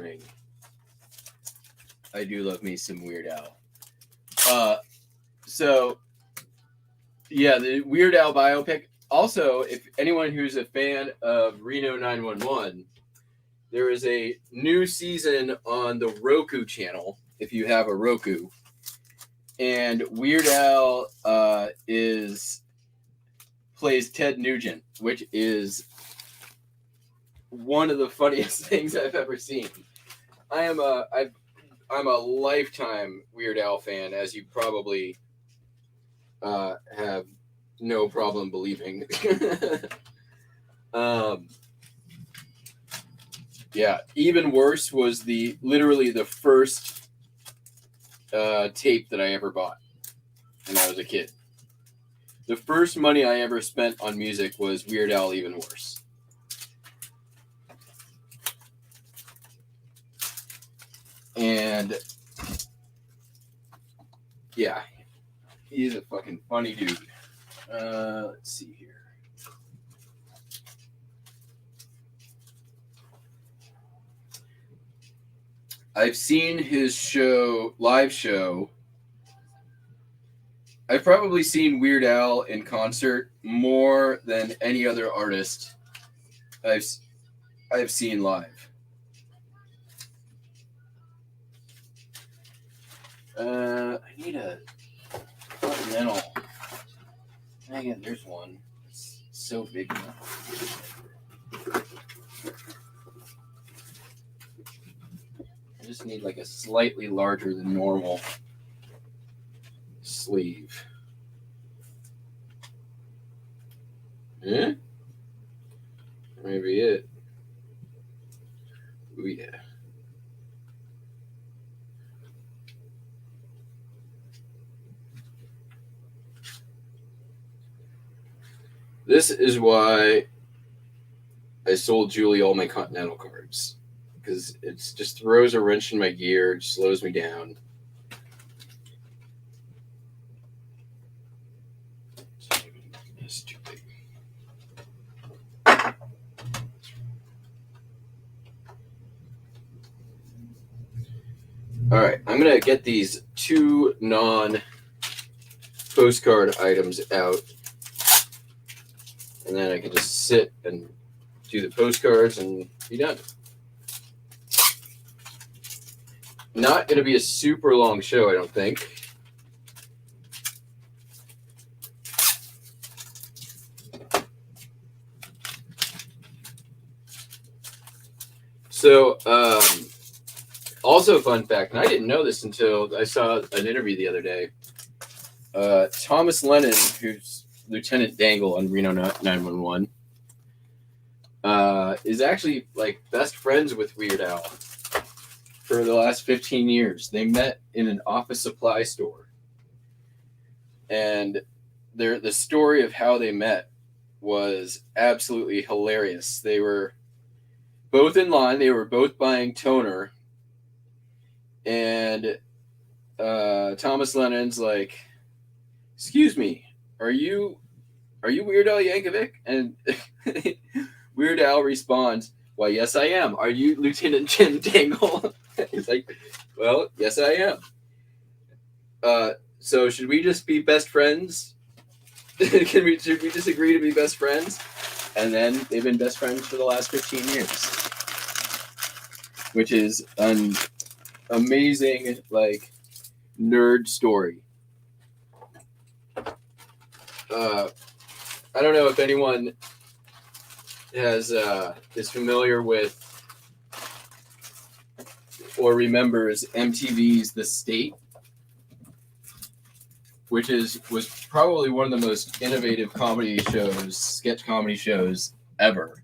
morning. I do love me some Weird Al. So, yeah, the Weird Al biopic. Also, if anyone who's a fan of Reno 911, there is a new season on the Roku channel, if you have a Roku. And Weird Al plays Ted Nugent, which is one of the funniest things I've ever seen. I'm a lifetime Weird Al fan, as you probably have no problem believing. Yeah, even worse was literally the first tape that I ever bought when I was a kid. The first money I ever spent on music was Weird Al, Even Worse. And yeah, he's a fucking funny dude. Let's see here. I've seen his live show. I've probably seen Weird Al in concert more than any other artist I've seen live. I need a continental. Again, there's one. It's so big now. I just need like a slightly larger than normal sleeve. Yeah? Maybe it. Oh yeah. This is why I sold Julie all my Continental cards. Because it just throws a wrench in my gear, it slows me down. It's too big. All right, I'm going to get these two non-postcard items out. And then I can just sit and do the postcards and be done. Not going to be a super long show, I don't think. So, also a fun fact, and I didn't know this until I saw an interview the other day. Thomas Lennon, who's Lieutenant Dangle on Reno 911, is actually like best friends with Weird Al for the last 15 years. They met in an office supply store. And the story of how they met was absolutely hilarious. They were both in line. They were both buying toner. And Thomas Lennon's like, "Excuse me, are you Weird Al Yankovic?" And Weird Al responds, "Why, yes, I am. Are you Lieutenant Jim Dangle?" He's like, "Well, yes, I am. So should we just be best friends? Should we just agree to be best friends?" And then they've been best friends for the last 15 years, which is an amazing, like, nerd story. I don't know if anyone is familiar with or remembers MTV's The State, which was probably one of the most innovative sketch comedy shows ever.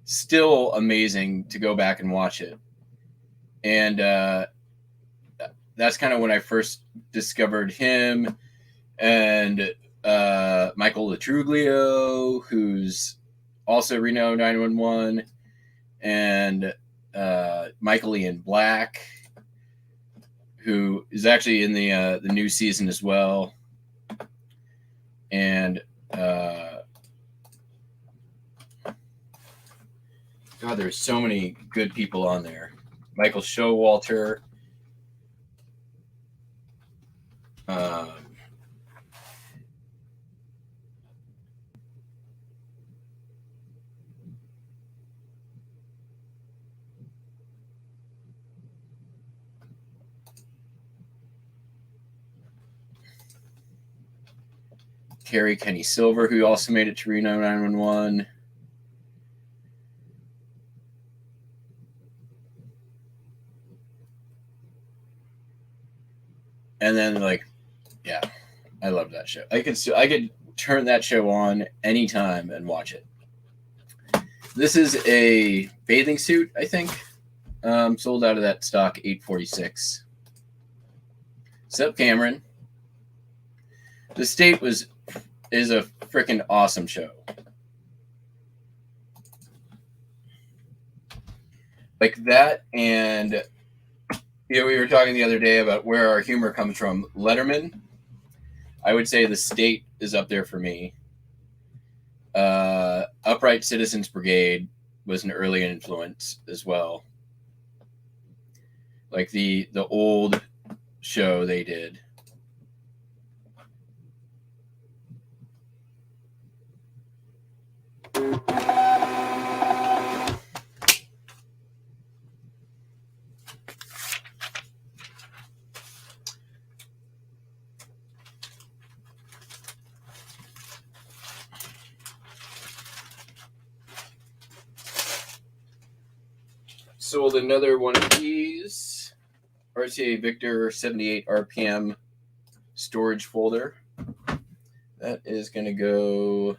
Still amazing to go back and watch it. And that's kind of when I first discovered him and Michael Latruglio, who's also Reno 911, and Michael Ian Black, who is actually in the new season as well. And God, there's so many good people on there. Michael Showalter. Carrie Kenny Silver, who also made it to Reno 911. And then, like, yeah, I love that show. I could turn that show on anytime and watch it. This is a bathing suit, I think. Sold out of that stock, $846. Sup, Cameron? The State is a freaking awesome show. Like that, and we were talking the other day about where our humor comes from. Letterman, I would say The State is up there for me. Upright Citizens Brigade was an early influence as well. Like the old show they did. Sold another one of these RCA Victor 78 RPM storage folder. That is going to go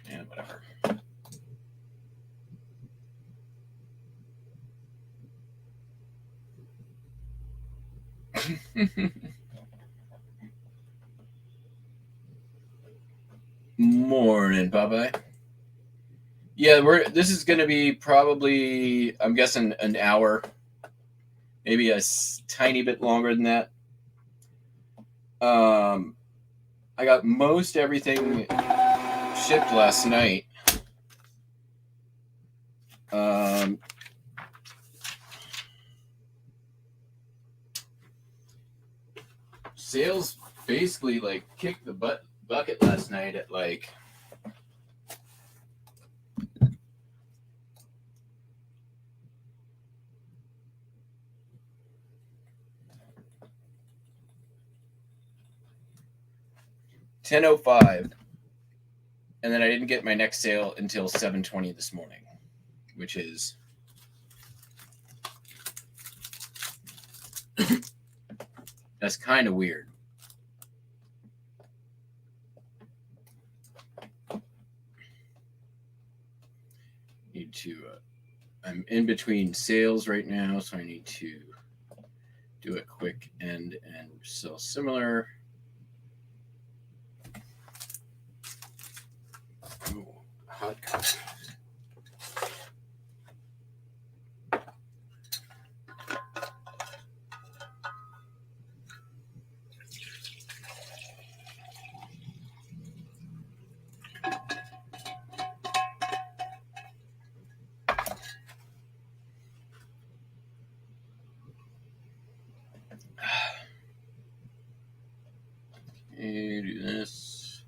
Yeah, whatever. Morning, Popeye. Yeah, this is going to be probably, I'm guessing, an hour, maybe a tiny bit longer than that. I got most everything shipped last night. Sales basically like kicked the bucket last night at like $10:05, and then I didn't get my next sale until 7:20 this morning, which is that's kind of weird. Need to. I'm in between sales right now, so I need to do a quick end and sell similar. Ooh, hot coffee. Okay, do this.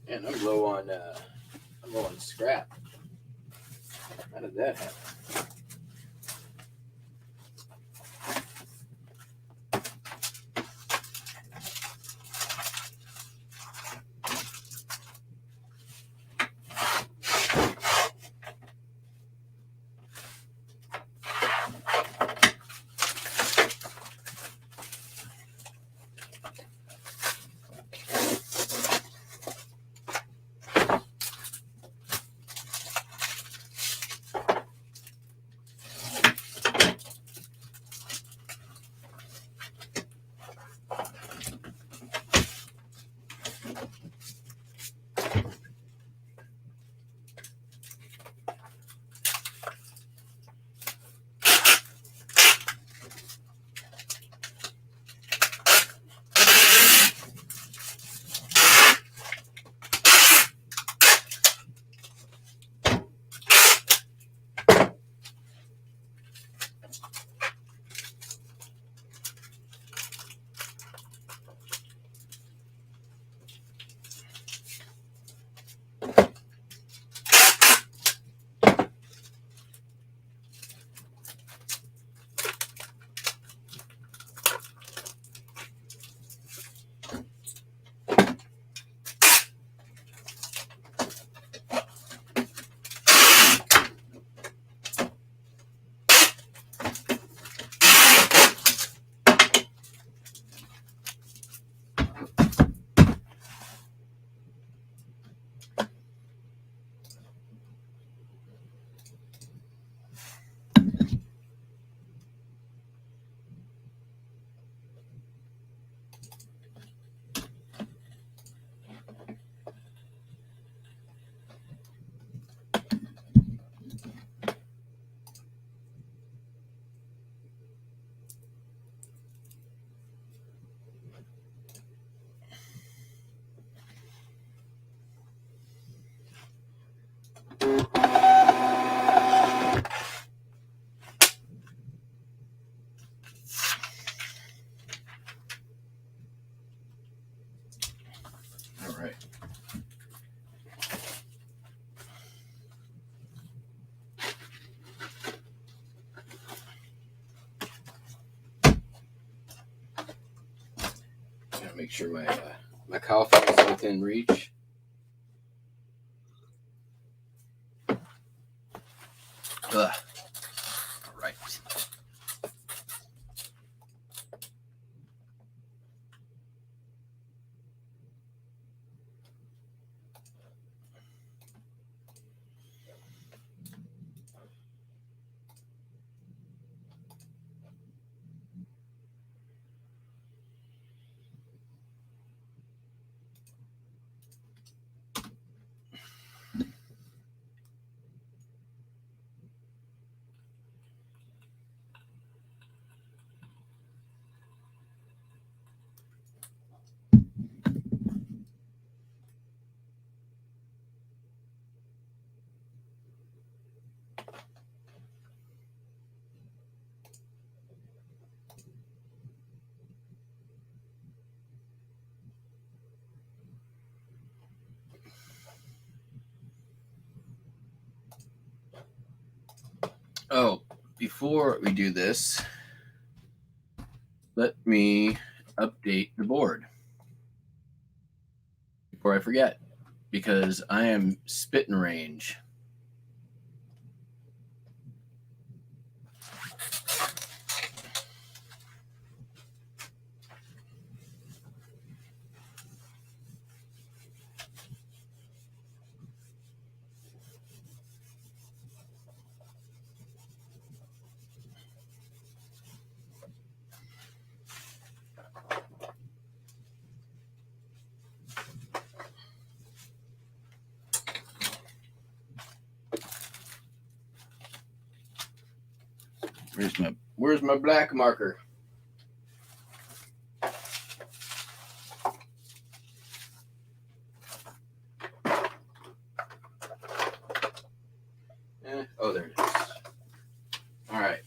Man, I'm low on scrap. How did that happen? All right. make sure my coffee is within reach. Ugh. All right. Oh, before we do this, let me update the board before I forget, because I am spitting range. Where's my black marker? Oh, there it is. All right.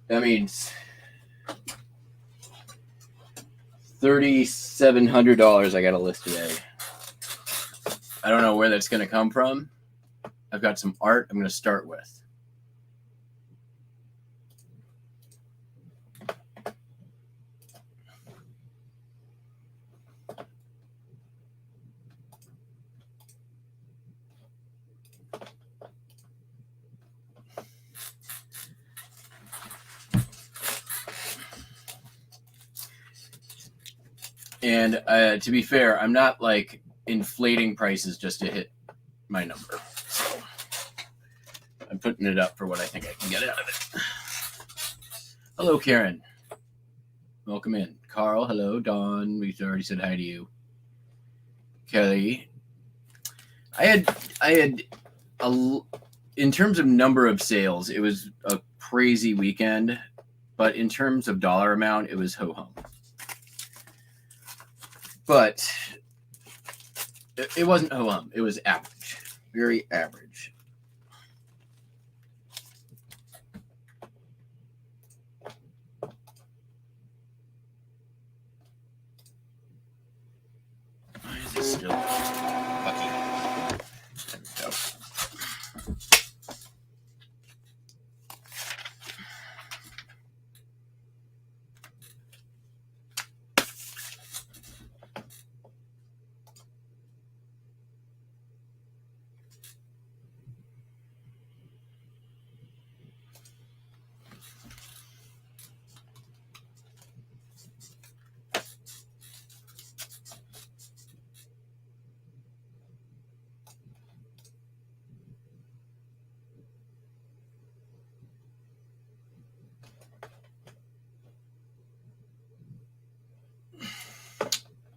That means $3,700 I got to list today. I don't know where that's going to come from. I've got some art I'm going to start with. And to be fair, I'm not like inflating prices just to hit my number. So I'm putting it up for what I think I can get out of it. Hello, Karen. Welcome in. Carl, hello. Dawn, we already said hi to you. Kelly. I had in terms of number of sales, it was a crazy weekend, but in terms of dollar amount, it was ho-hum. But it wasn't ho-hum. It was average. Very average. Why is it still fucking? There we go.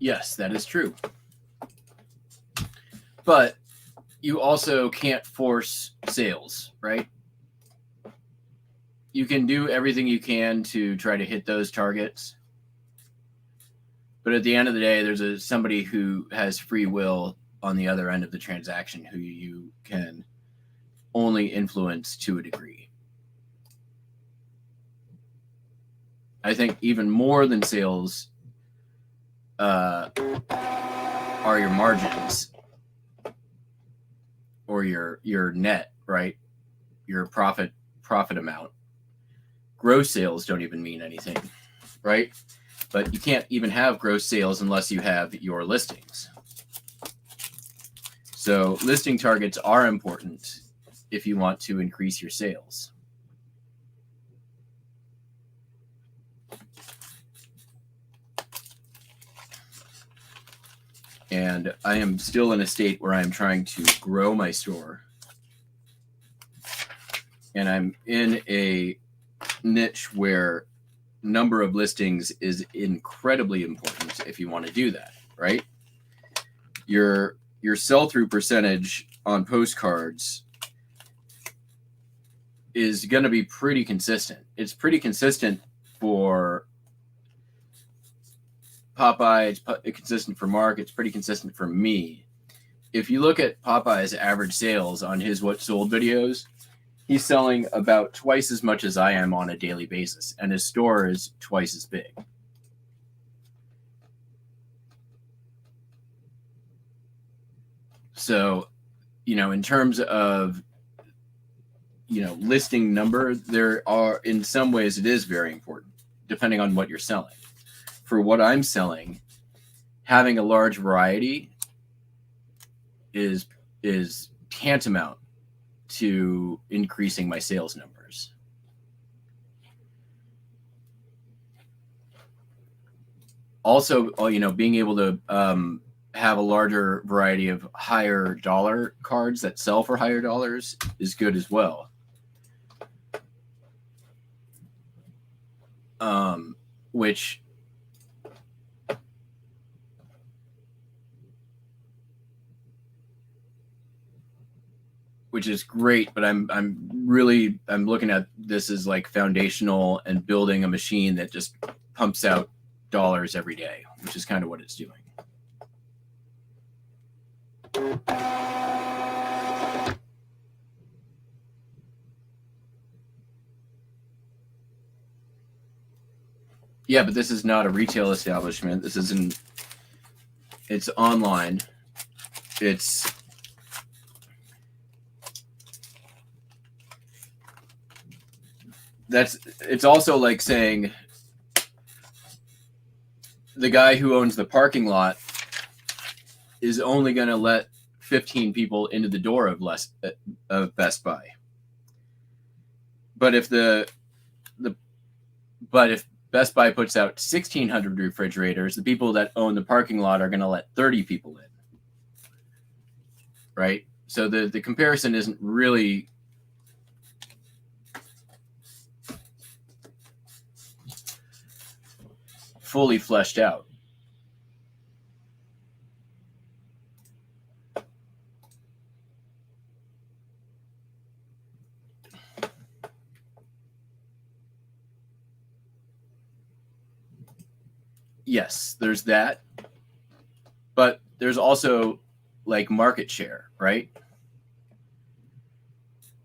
Yes, that is true. But you also can't force sales, right? You can do everything you can to try to hit those targets. But at the end of the day, there's somebody who has free will on the other end of the transaction who you can only influence to a degree. I think even more than sales are your margins or your net, right? Your profit amount. Gross sales don't even mean anything, right? But you can't even have gross sales unless you have your listings. So listing targets are important if you want to increase your sales. And I am still in a state where I'm trying to grow my store. And I'm in a niche where number of listings is incredibly important if you want to do that, right? Your sell-through percentage on postcards is going to be pretty consistent. It's pretty consistent for Popeye, it's consistent for Mark, it's pretty consistent for me. If you look at Popeye's average sales on his What Sold videos, he's selling about twice as much as I am on a daily basis, and his store is twice as big. So, in terms of, listing number, there are, in some ways, it is very important, depending on what you're selling. For what I'm selling, having a large variety is tantamount to increasing my sales numbers. Also, being able to have a larger variety of higher dollar cards that sell for higher dollars is good as well. Which is great, but I'm looking at this as like foundational and building a machine that just pumps out dollars every day, which is kind of what it's doing. Yeah, but this is not a retail establishment. This isn't. It's online. It's also like saying the guy who owns the parking lot is only going to let 15 people into the door of Best Buy. But if if Best Buy puts out 1,600 refrigerators, the people that own the parking lot are going to let 30 people in. Right? So the comparison isn't really fully fleshed out. Yes, there's that. But there's also like market share, right?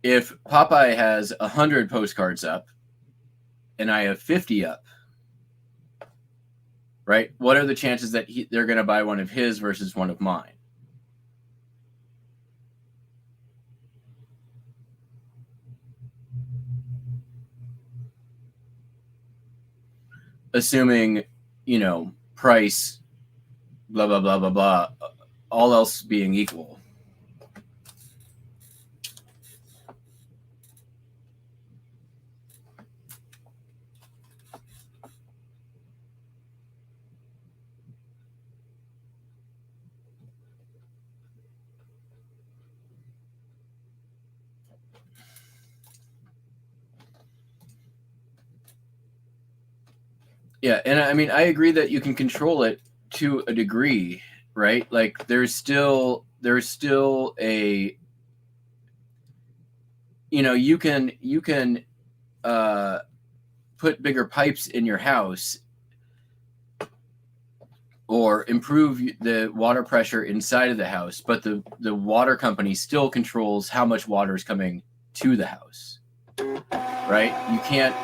If Popeye has 100 postcards up and I have 50 up, right? What are the chances that they're going to buy one of his versus one of mine? Assuming, price, blah, blah, blah, blah, blah, all else being equal. Yeah, and I mean, I agree that you can control it to a degree, right? Like there's still a, you know, you can put bigger pipes in your house or improve the water pressure inside of the house, but the water company still controls how much water is coming to the house, right? You can't.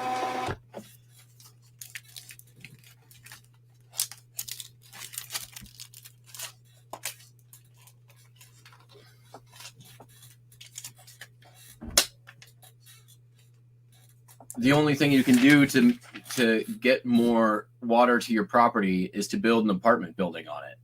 The only thing you can do to get more water to your property is to build an apartment building on it.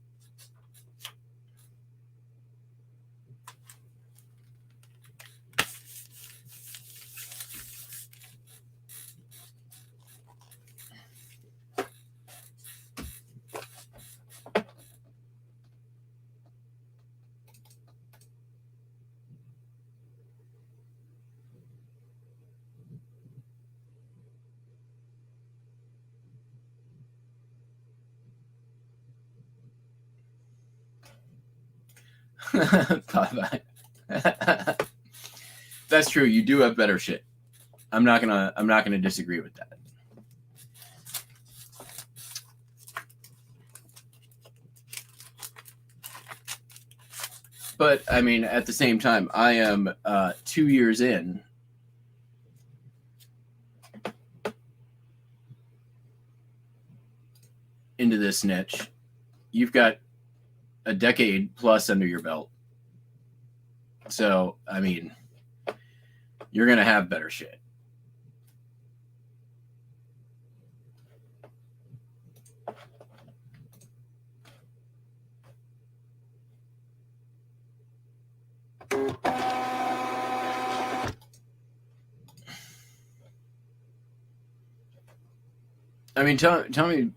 That's true. You do have better shit. I'm not gonna disagree with that. But I mean, at the same time, I am 2 years in. Into this niche. You've got a decade plus under your belt. So, I mean, you're going to have better shit. I mean, tell me.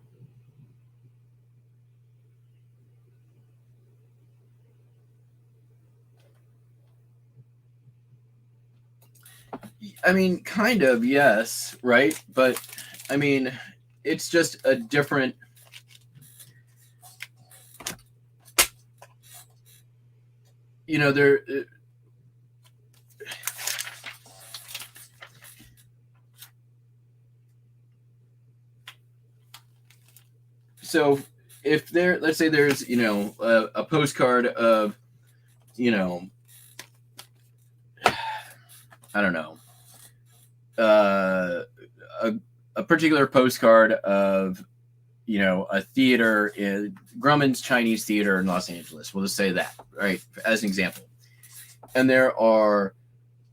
I mean, kind of, yes, right? But, I mean, it's just a different... You know, there... So, if there... Let's say there's, you know, a postcard of, you know... I don't know. A particular postcard of, you know, a theater in Grumman's Chinese Theater in Los Angeles. We'll just say that, right, as an example. And there are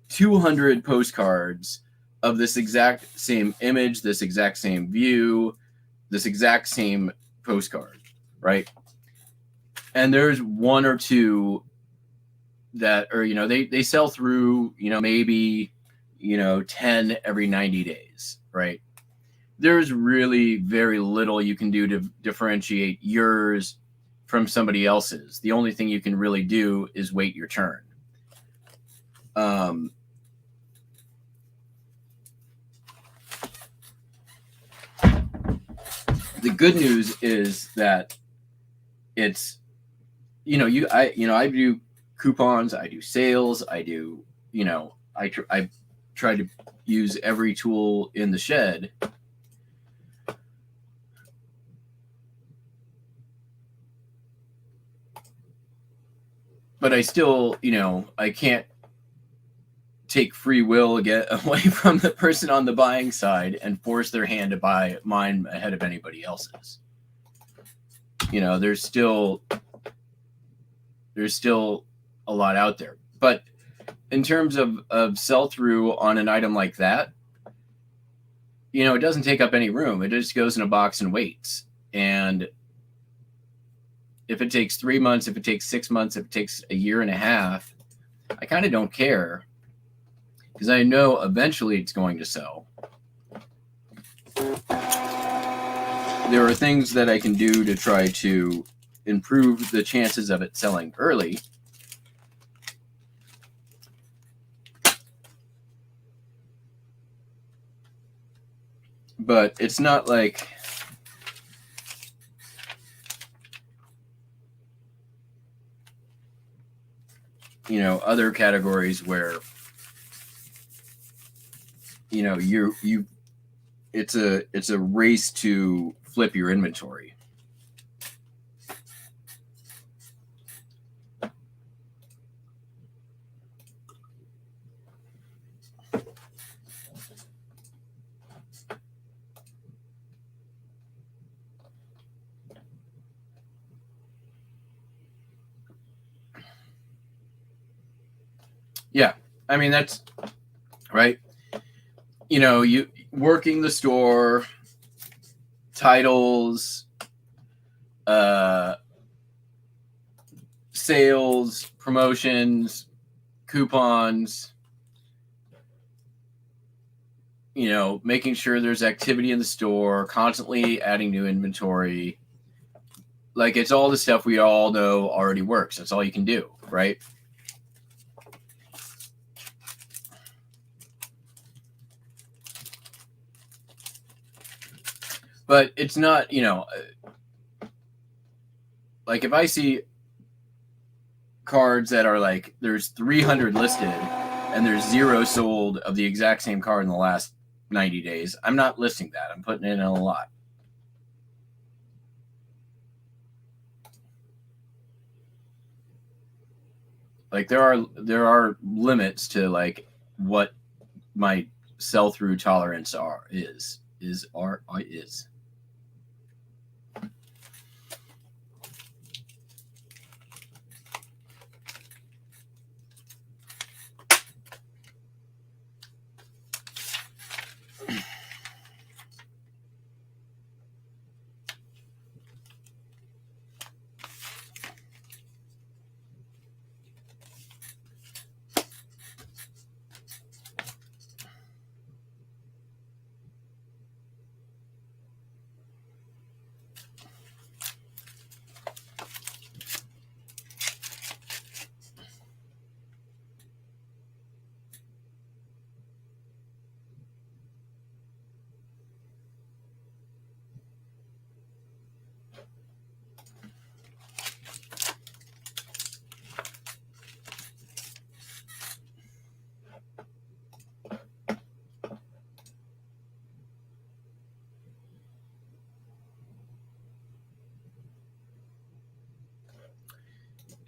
200 postcards of this exact same image, this exact same view, this exact same postcard, right? And there's one or two that are, you know, they sell through, you know, maybe, you know, 10 every 90 days, right? There's really very little you can do to differentiate yours from somebody else's. The only thing you can really do is wait your turn. The good news is that it's, you know, I do coupons, I do sales, I do, you know, I try to use every tool in the shed. But I still, you know, I can't take free will get away from the person on the buying side and force their hand to buy mine ahead of anybody else's. You know, there's still a lot out there. But in terms of sell-through on an item like that, you know, it doesn't take up any room. It just goes in a box and waits. And if it takes 3 months, if it takes 6 months, if it takes a year and a half, I kind of don't care, because I know eventually it's going to sell. There are things that I can do to try to improve the chances of it selling early. But it's not like other categories where, it's a race to flip your inventory. Yeah, I mean, that's right. You working the store, titles, sales, promotions, coupons, making sure there's activity in the store, constantly adding new inventory. Like, it's all the stuff we all know already works. That's all you can do, right? But it's not, like, if I see cards that are like, there's 300 listed and there's 0 sold of the exact same card in the last 90 days, I'm not listing that. I'm putting it in a lot. Like, there are limits to, like, what my sell-through tolerance is.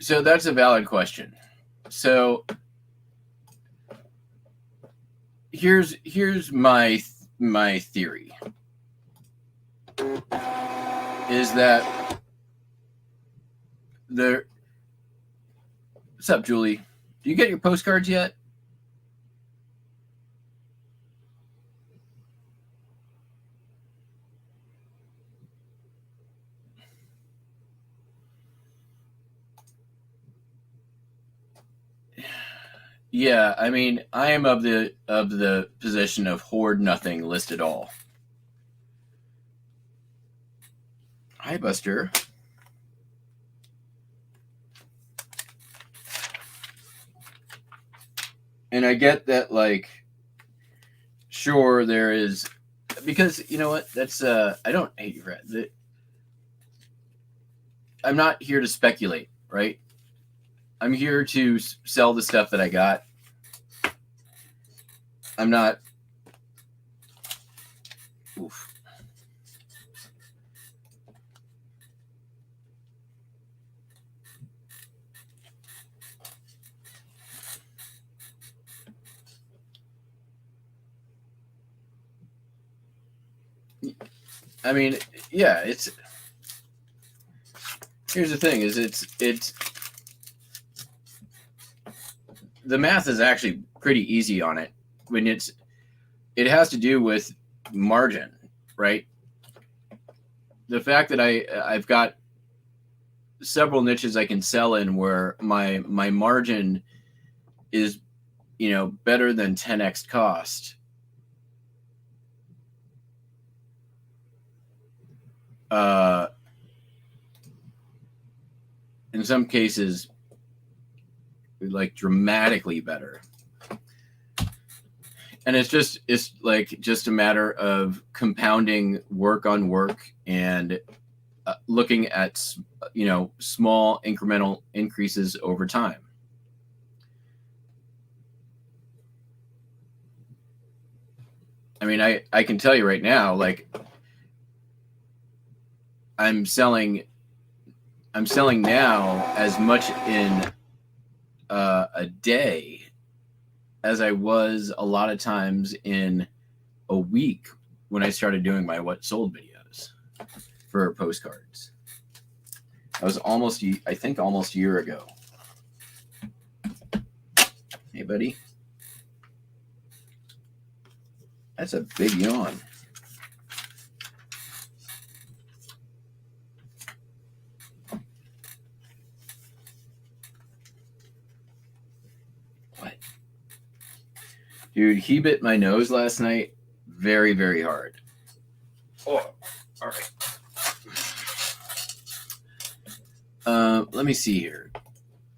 So that's a valid question. So here's my theory, is that what's up, Julie? Do you get your postcards yet? Yeah, I mean, I am of the position of hoard nothing, list it all. Hi, Buster. And I get that, like, sure, there is, because you know what? That's I don't hate you, Fred. I'm not here to speculate, right? I'm here to sell the stuff that I got. I'm not. Oof. I mean, yeah, here's the thing, is it's the math is actually pretty easy on it when it has to do with margin, right? The fact that I've got several niches I can sell in where my margin is, better than 10x cost. In some cases, like, dramatically better. And it's like just a matter of compounding work on work and looking at, small incremental increases over time. I mean, I can tell you right now, like I'm selling now as much in a day as I was a lot of times in a week when I started doing my what sold videos for Postcards. That was almost a year ago. Hey, buddy. That's a big yawn. What? Dude, he bit my nose last night very, very hard. Oh, all right. Let me see here.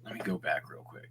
Let me go back real quick.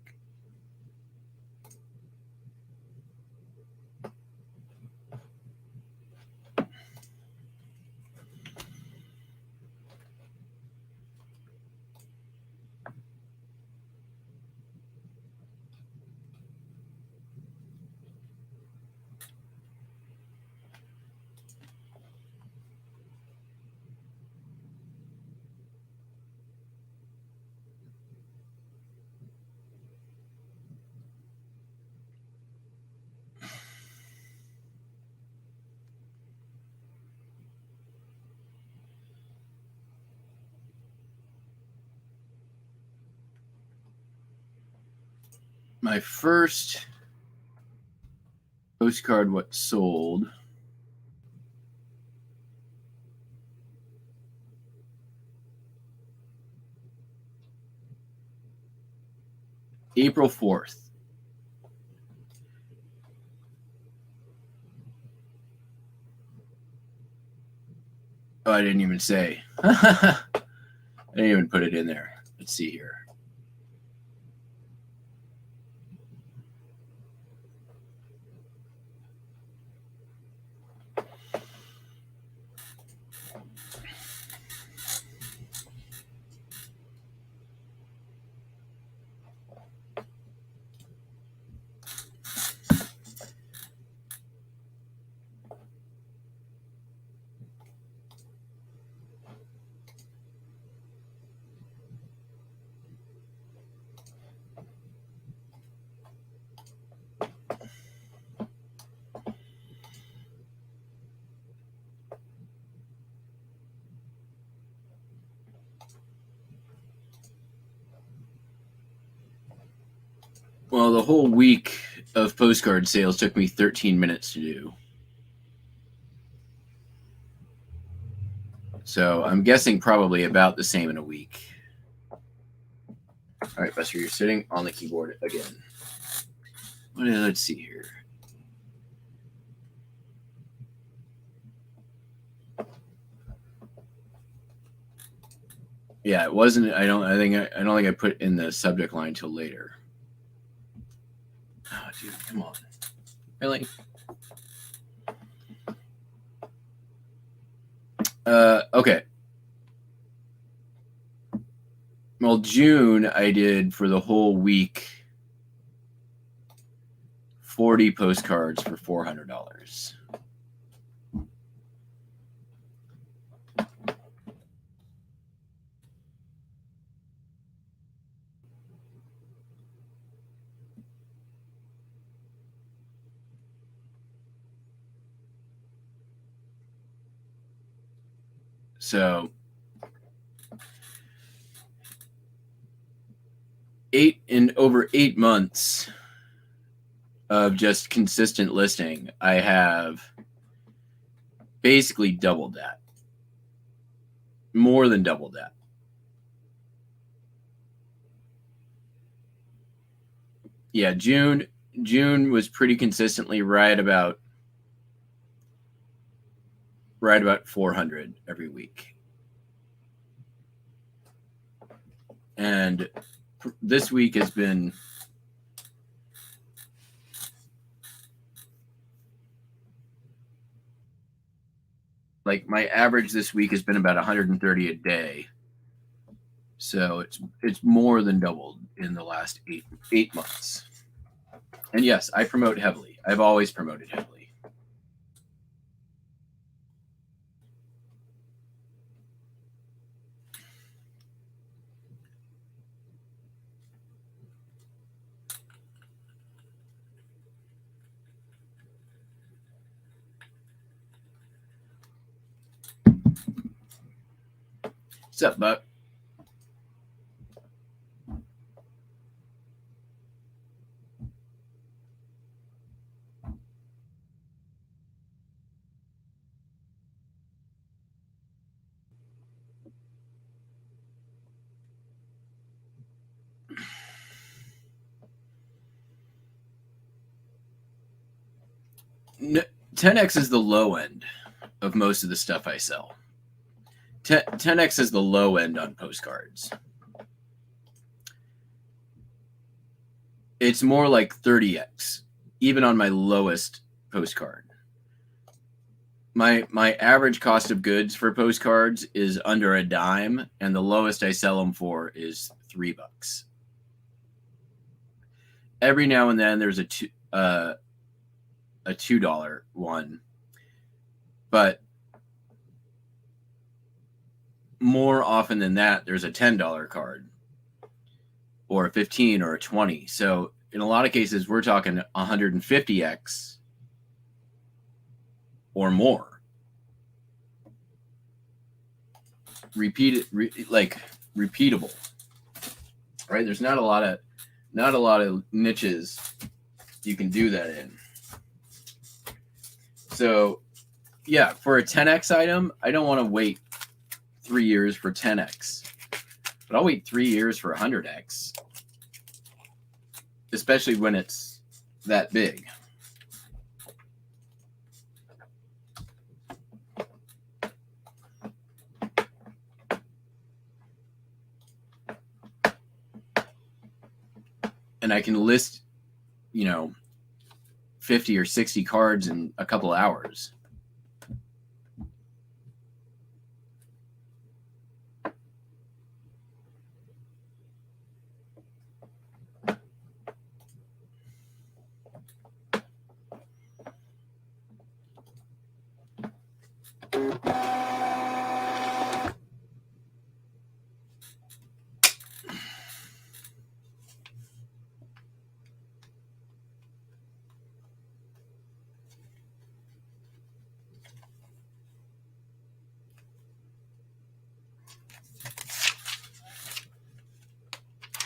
My first postcard what sold April 4th. Oh, I didn't even say. I didn't even put it in there. Let's see here. Well, the whole week of postcard sales took me 13 minutes to do. So I'm guessing probably about the same in a week. All right, Buster, you're sitting on the keyboard again. Let's see here. Yeah, it wasn't. I don't think I put in the subject line till later. Oh, dude, come on. Really? Okay. Well, June, I did for the whole week 40 postcards for $400. So over 8 months of just consistent listing, I have basically doubled that. More than doubled that. Yeah, June was pretty consistently right about 400 every week. And this week has been like my average this week has been about 130 a day. So it's more than doubled in the last eight months. And yes, I promote heavily. I've always promoted heavily. up, Buck? No, 10x is the low end of most of the stuff I sell. 10x is the low end on postcards. It's more like 30x, even on my lowest postcard. My average cost of goods for postcards is under a dime, and the lowest I sell them for is $3. Every now and then there's a $2 one, but more often than that, there's a $10 card or a 15 or a 20. So in a lot of cases, we're talking 150x or more. Repeatable, right? There's not a lot of niches you can do that in. So yeah, for a 10x item, I don't want to wait 3 years for 10x, but I'll wait 3 years for 100x, especially when it's that big. And I can list, 50 or 60 cards in a couple hours.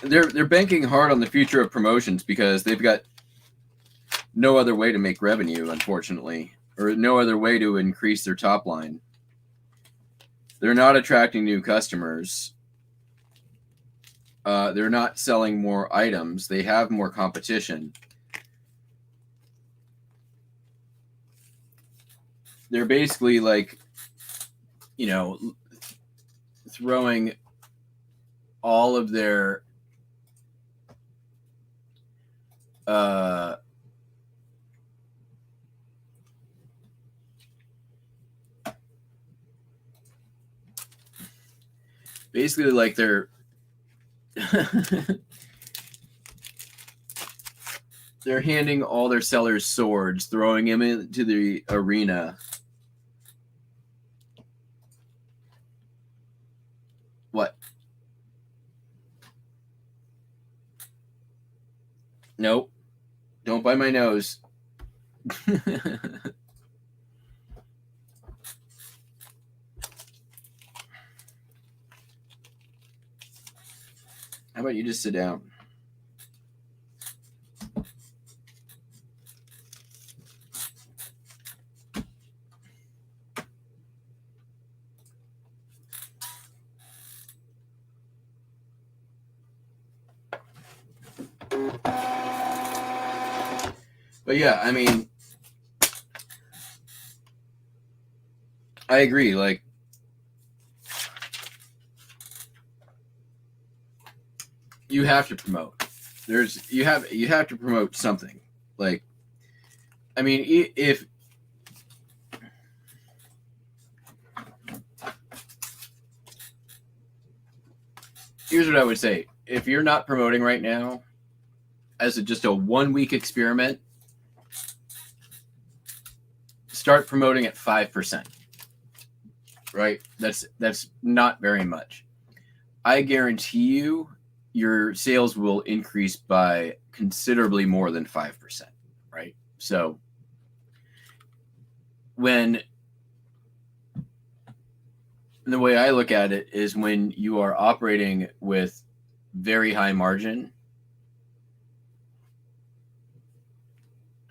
They're banking hard on the future of promotions because they've got no other way to make revenue, unfortunately, or no other way to increase their top line. They're not attracting new customers. They're not selling more items. They have more competition. They're basically throwing all of their basically like they're they're handing all their sellers swords, throwing them into the arena. What? Nope. Don't bite my nose. How about you just sit down? But yeah, I mean, I agree. Like, you have to promote. You have to promote something. Like, I mean, if here's what I would say: if you're not promoting right now, as just a 1 week experiment, start promoting at 5%. Right? That's not very much. I guarantee you your sales will increase by considerably more than 5%, right? So the way I look at it is when you are operating with very high margin.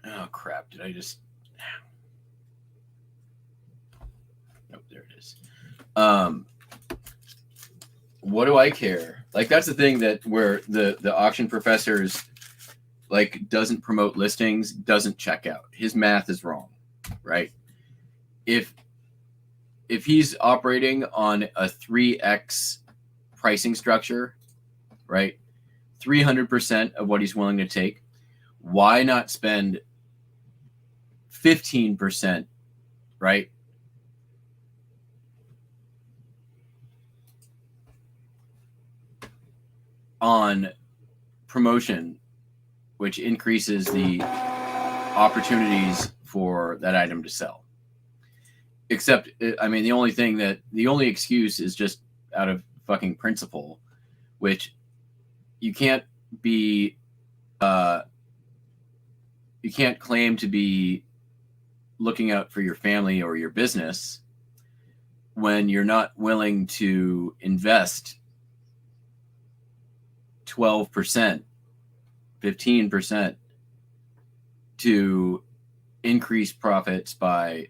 Oh crap! Did I just? Nope, there it is. What do I care? Like, that's the thing that where the auction professors like doesn't promote listings, doesn't check out. His math is wrong, right? If he's operating on a 3x pricing structure, right? 300% of what he's willing to take, why not spend 15%, right? On promotion, which increases the opportunities for that item to sell. Except, I mean, the only excuse is just out of fucking principle, which you can't be, you can't claim to be looking out for your family or your business when you're not willing to invest 12%, 15% to increase profits by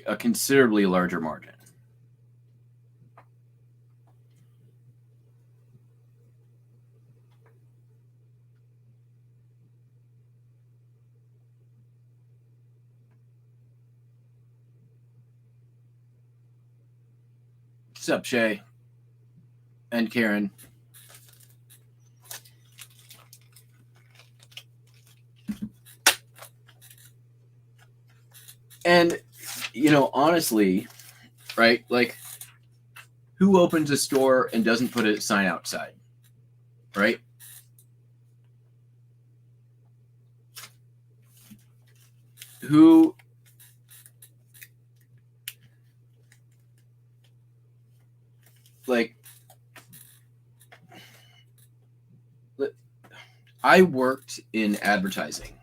a considerably larger margin. What's up, Shay? And Karen. And, you know, honestly, right? Like, who opens a store and doesn't put a sign outside, right? Who, like, I worked in advertising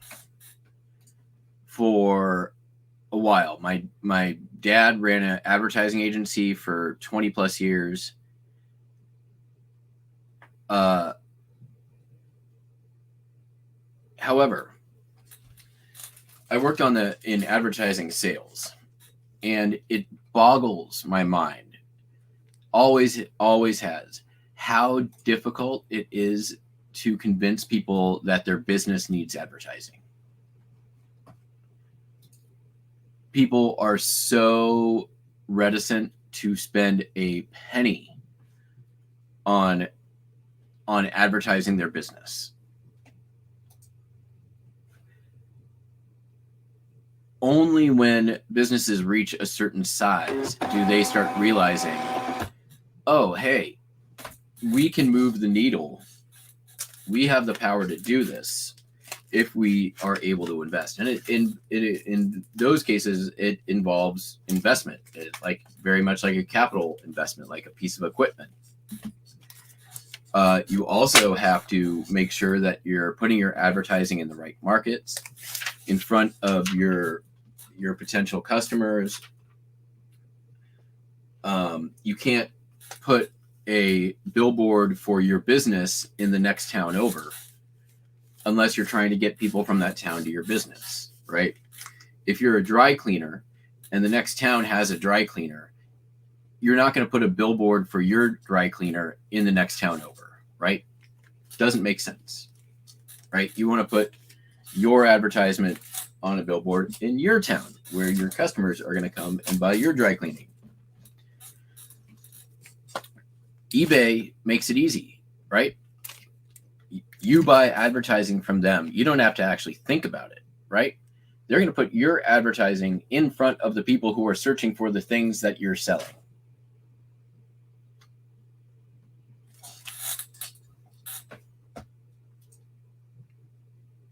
for a while. My dad ran an advertising agency for 20 plus years. However, I worked in advertising sales, and it boggles my mind, always has, how difficult it is to convince people that their business needs advertising. People are so reticent to spend a penny on advertising their business. Only when businesses reach a certain size do they start realizing, oh, hey, we can move the needle. We have the power to do this if we are able to invest. And in those cases, it involves investment, like very much like a capital investment, like a piece of equipment. You also have to make sure that you're putting your advertising in the right markets, in front of your potential customers. You can't put a billboard for your business in the next town over unless you're trying to get people from that town to your business, right? If you're a dry cleaner and the next town has a dry cleaner, you're not going to put a billboard for your dry cleaner in the next town over, right? Doesn't make sense, right? You want to put your advertisement on a billboard in your town where your customers are going to come and buy your dry cleaning. eBay makes it easy, right? You buy advertising from them. You don't have to actually think about it, right? They're going to put your advertising in front of the people who are searching for the things that you're selling.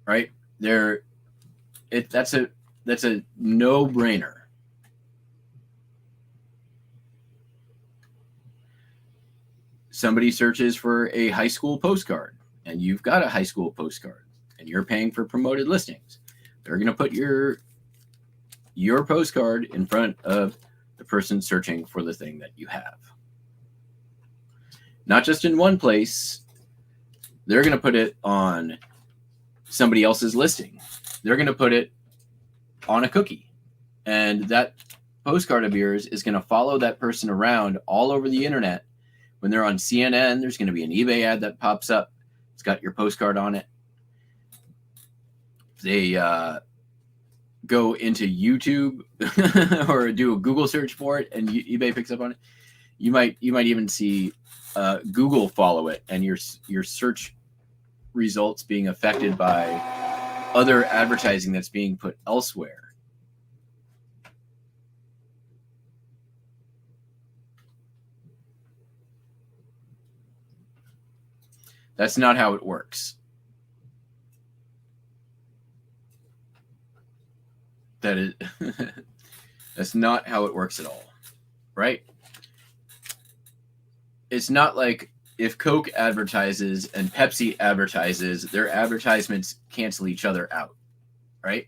Right? That's a no-brainer. Somebody searches for a high school postcard, and you've got a high school postcard, and you're paying for promoted listings. They're going to put your your postcard in front of the person searching for the thing that you have. Not just in one place. They're going to put it on somebody else's listing. They're going to put it on a cookie. And that postcard of yours is going to follow that person around all over the internet. When they're on CNN, there's going to be an eBay ad that pops up. It's got your postcard on it. They go into YouTube or do a Google search for it, and eBay picks up on it. You might even see Google follow it, and your search results being affected by other advertising that's being put elsewhere. That's not how it works. That's not how it works at all, right? It's not like if Coke advertises and Pepsi advertises, their advertisements cancel each other out, right?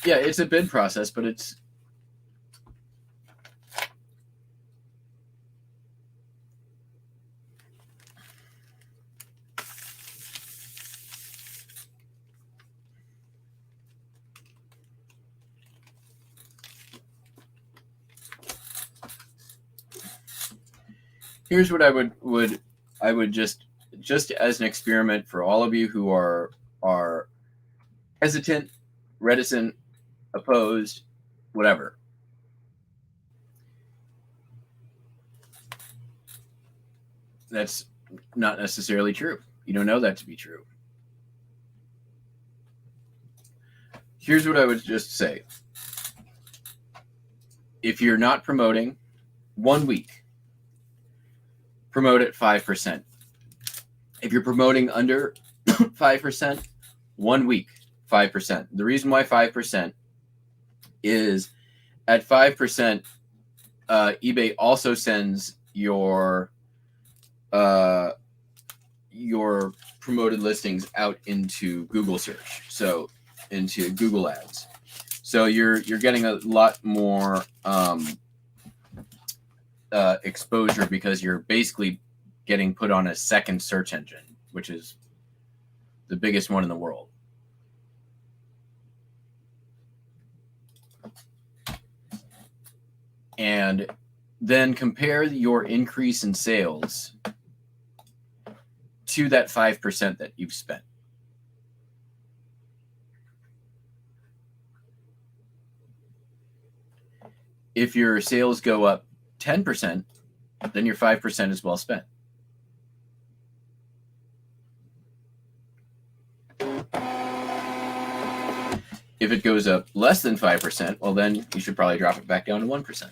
Yeah, it's a bid process, but it's here's what I would just as an experiment for all of you who are hesitant, reticent, opposed, whatever. That's not necessarily true. You don't know that to be true. Here's what I would just say. If you're not promoting 1 week, promote at 5%. If you're promoting under 5%, 1 week, 5%. The reason why 5% is at 5%, eBay also sends your promoted listings out into Google search, so into Google ads. So you're getting a lot more exposure because you're basically getting put on a second search engine, which is the biggest one in the world. And then compare your increase in sales to that 5% that you've spent. If your sales go up 10%, then your 5% is well spent. If it goes up less than 5%, well, then you should probably drop it back down to 1%.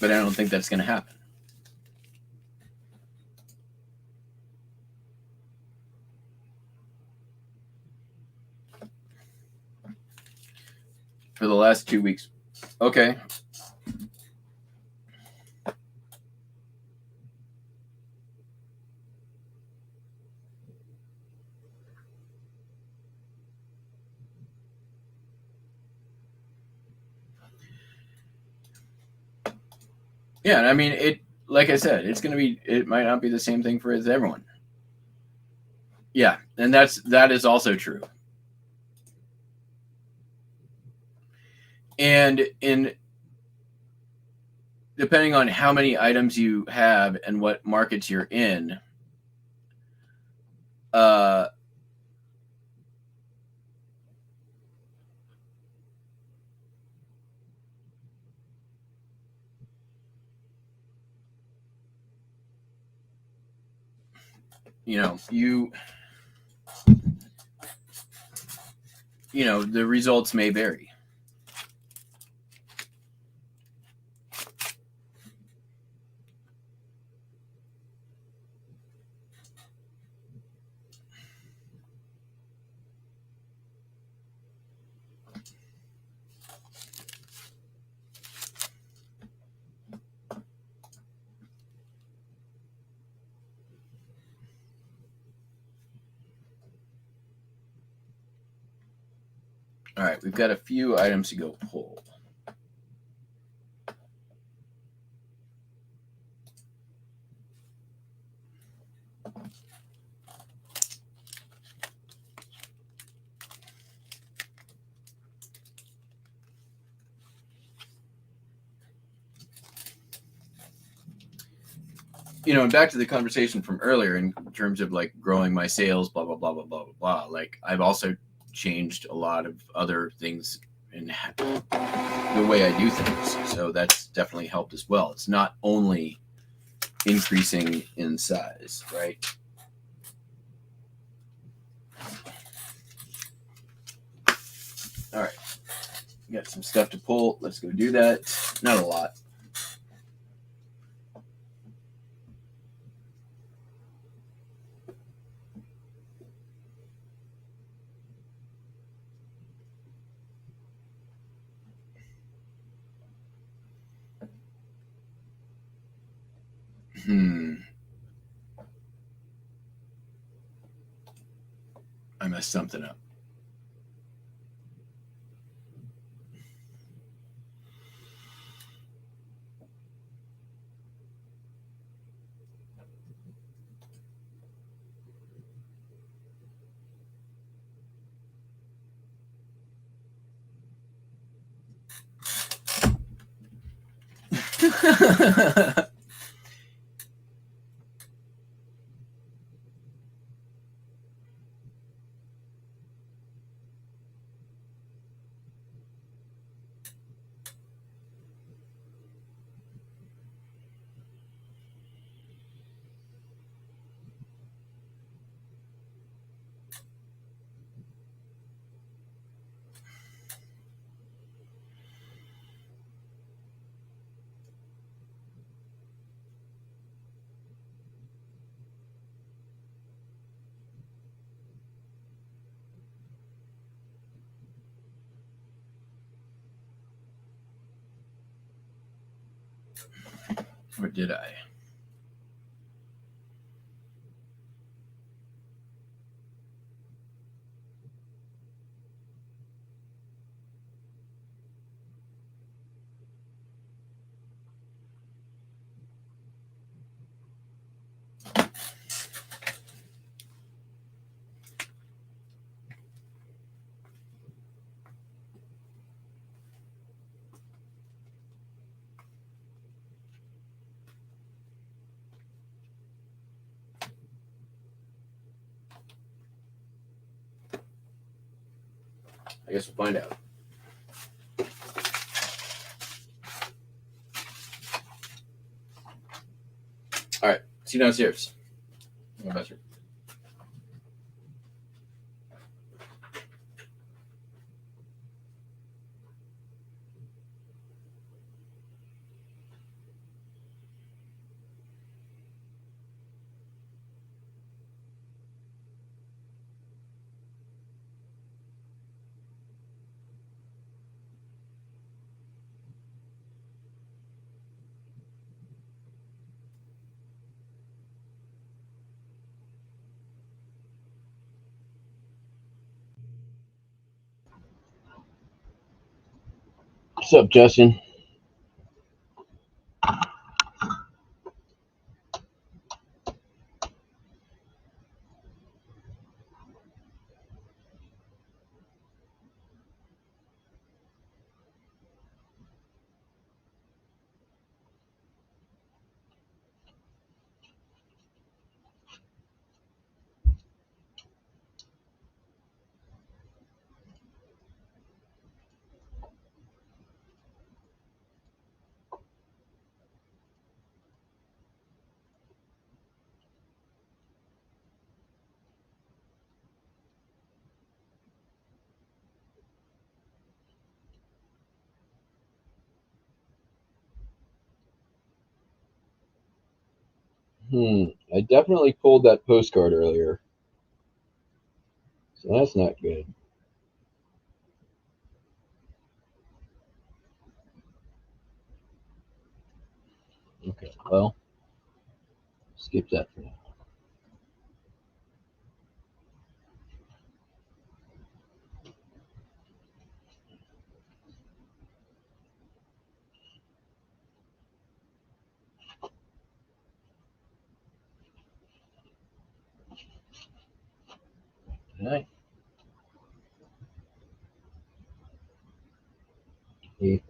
But I don't think that's going to happen. For the last 2 weeks. Okay. Yeah, I mean, it. Like I said, it's going to be. It might not be the same thing for everyone. Yeah, and that is also true. And depending on how many items you have and what markets you're in, the results may vary. All right, we've got a few items to go pull. And back to the conversation from earlier in terms of like growing my sales, blah, blah, blah, blah, blah, blah, blah. Like I've also changed a lot of other things in the way I do things. So that's definitely helped as well. It's not only increasing in size, right? All right. We got some stuff to pull. Let's go do that. Not a lot. I messed something up. Or did I? I guess we'll find out. All right. See you downstairs. My best friend. What's up, Justin? I definitely pulled that postcard earlier. So that's not good. Okay, well, skip that for now. Okay. A5.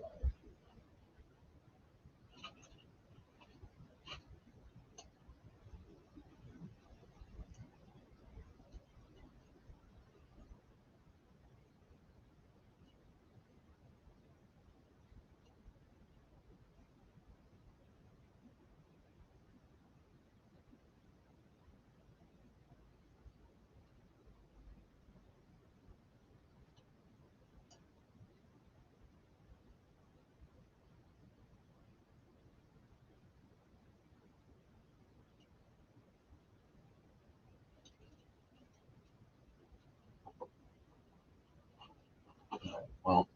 Well,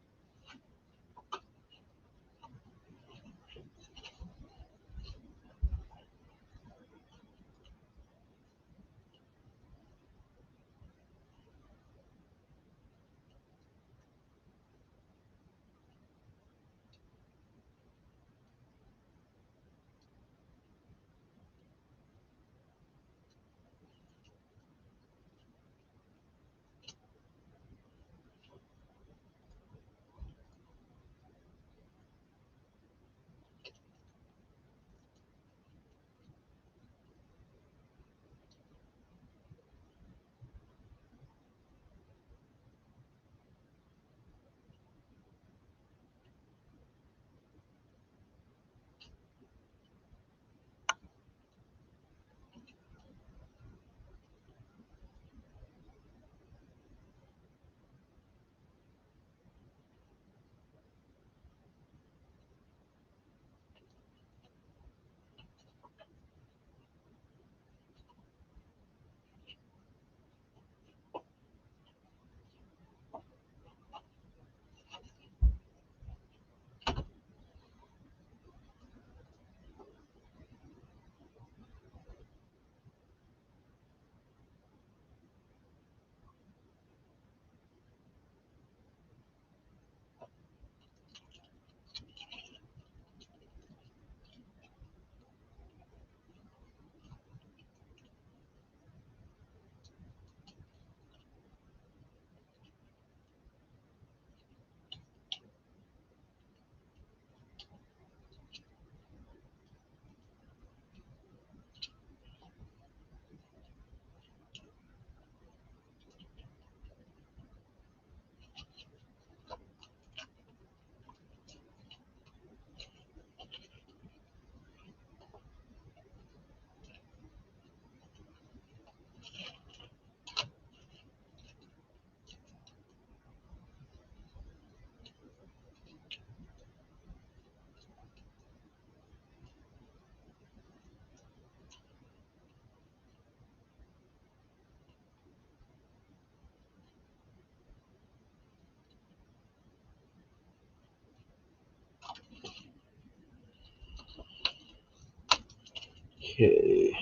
okay.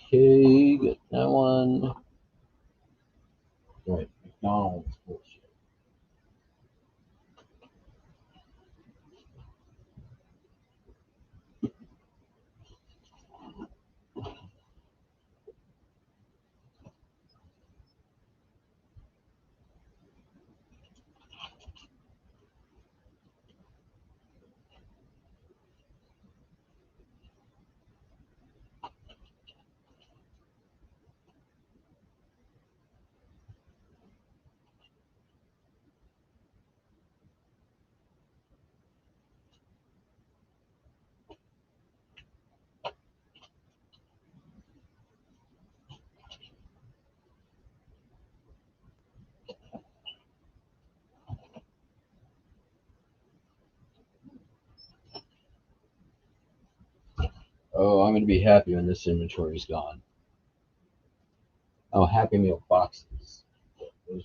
Okay, got that one. Right, McDonald's bullshit. I'm going to be happy when this inventory is gone. Oh, Happy Meal boxes. Those-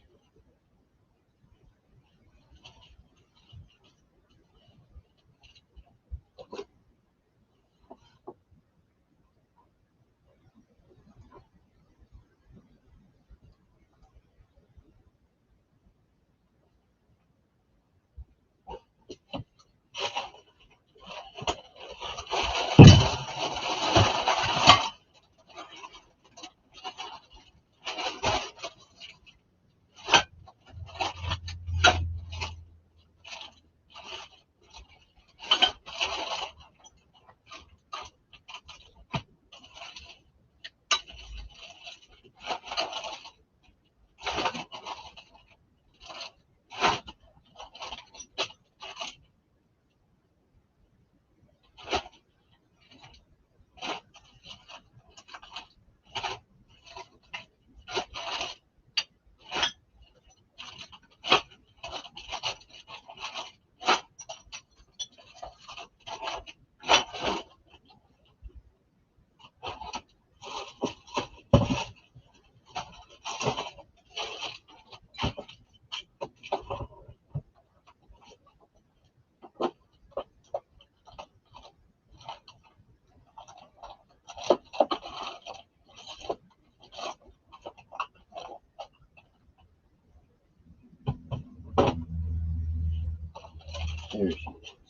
There she is.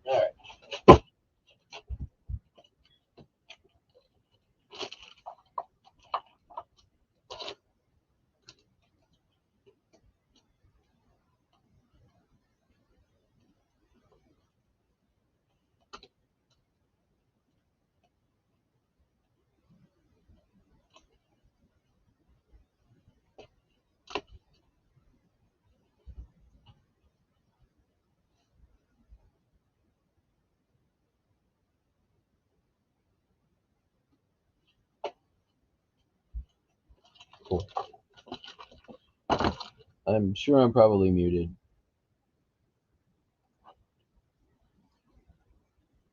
All right. Cool. I'm sure I'm probably muted.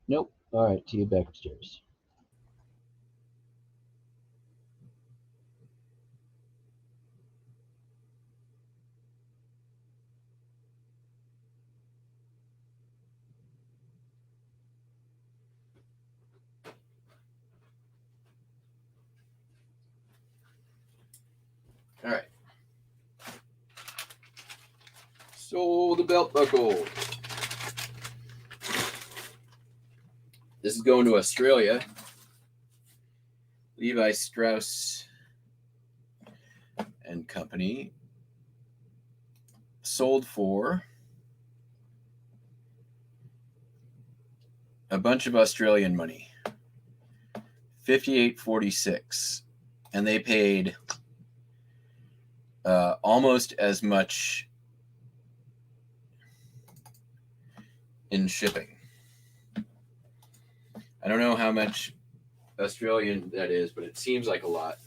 Nope. All right, see you back upstairs. All right. So the belt buckle. This is going to Australia. Levi Strauss and Company. Sold for a bunch of Australian money. $58.46. And they paid almost as much in shipping. I don't know how much Australian that is, but it seems like a lot.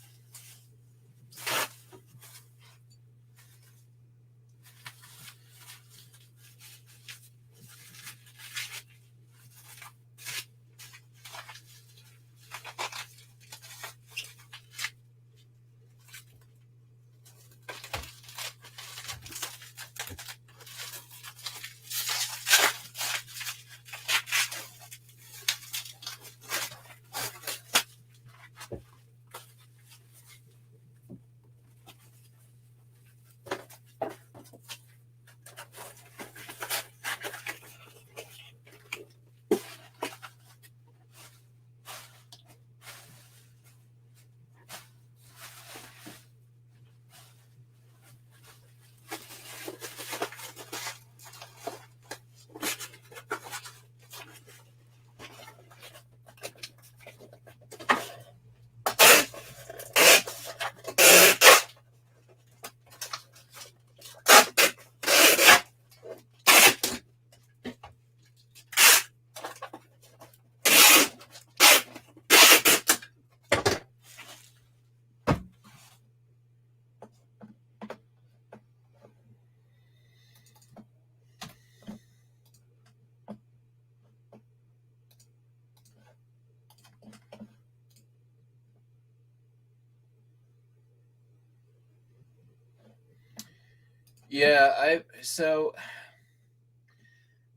Yeah,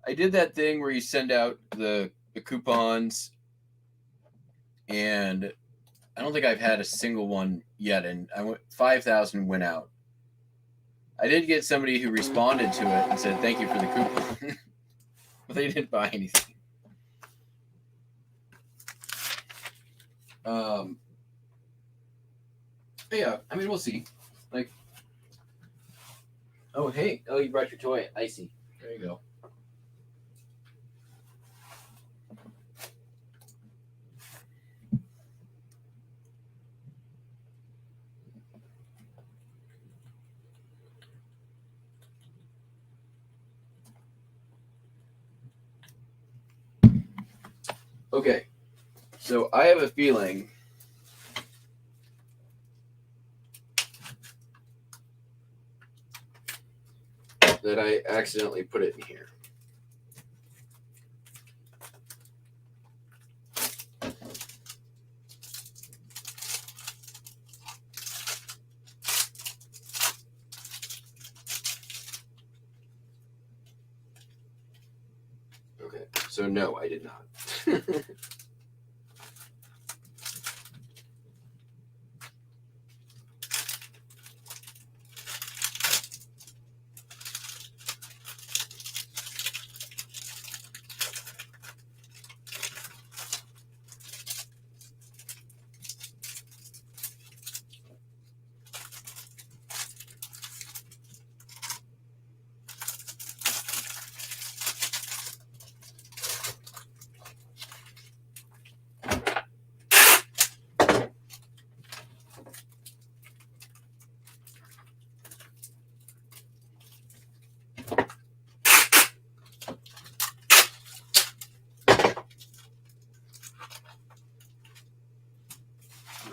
I did that thing where you send out the coupons, and I don't think I've had a single one yet, and 5,000 went out. I did get somebody who responded to it and said thank you for the coupon, but they didn't buy anything. But yeah, I mean, we'll see. Like, oh hey, you brought your toy, icy. There you go. Okay, so I have a feeling that I accidentally put it in here. Okay, so no, I did not.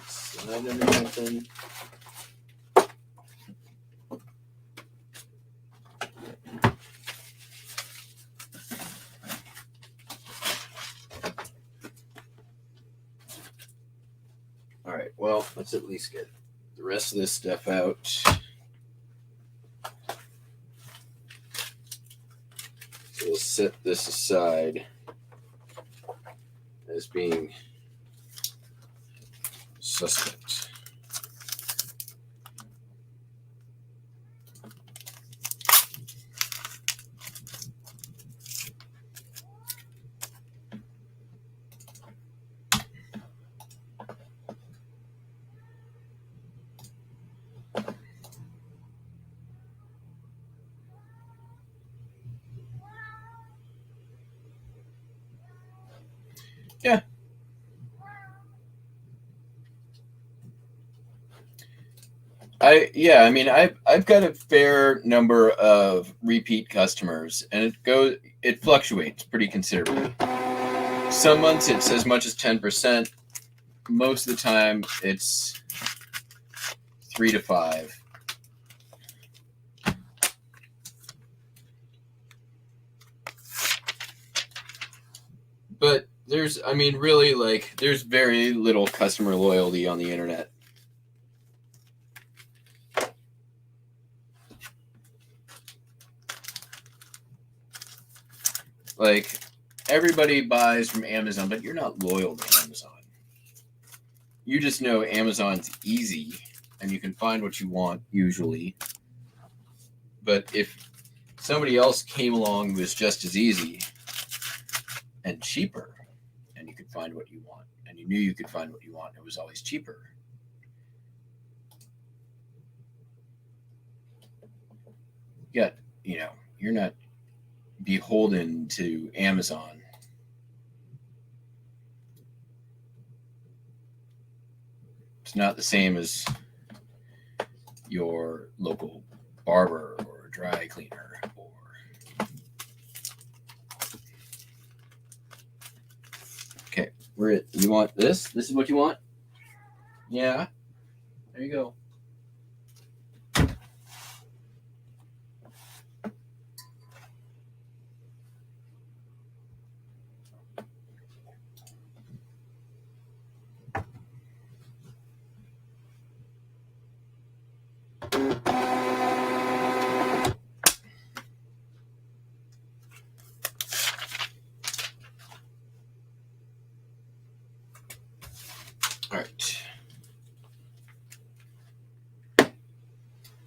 Slide under something. All right, well, let's at least get the rest of this stuff out. So we'll set this aside as being suspect. Yeah. I mean, I've got a fair number of repeat customers, and it fluctuates pretty considerably. Some months it's as much as 10%. Most of the time it's 3 to 5. But there's very little customer loyalty on the internet. Like, everybody buys from Amazon, but you're not loyal to Amazon. You just know Amazon's easy and you can find what you want usually. But if somebody else came along who was just as easy and cheaper, and you could find what you want, and you knew you could find what you want, it was always cheaper. Yet, you're not beholden to Amazon. It's not the same as your local barber or dry cleaner or okay, you want this? This is what you want? Yeah. There you go.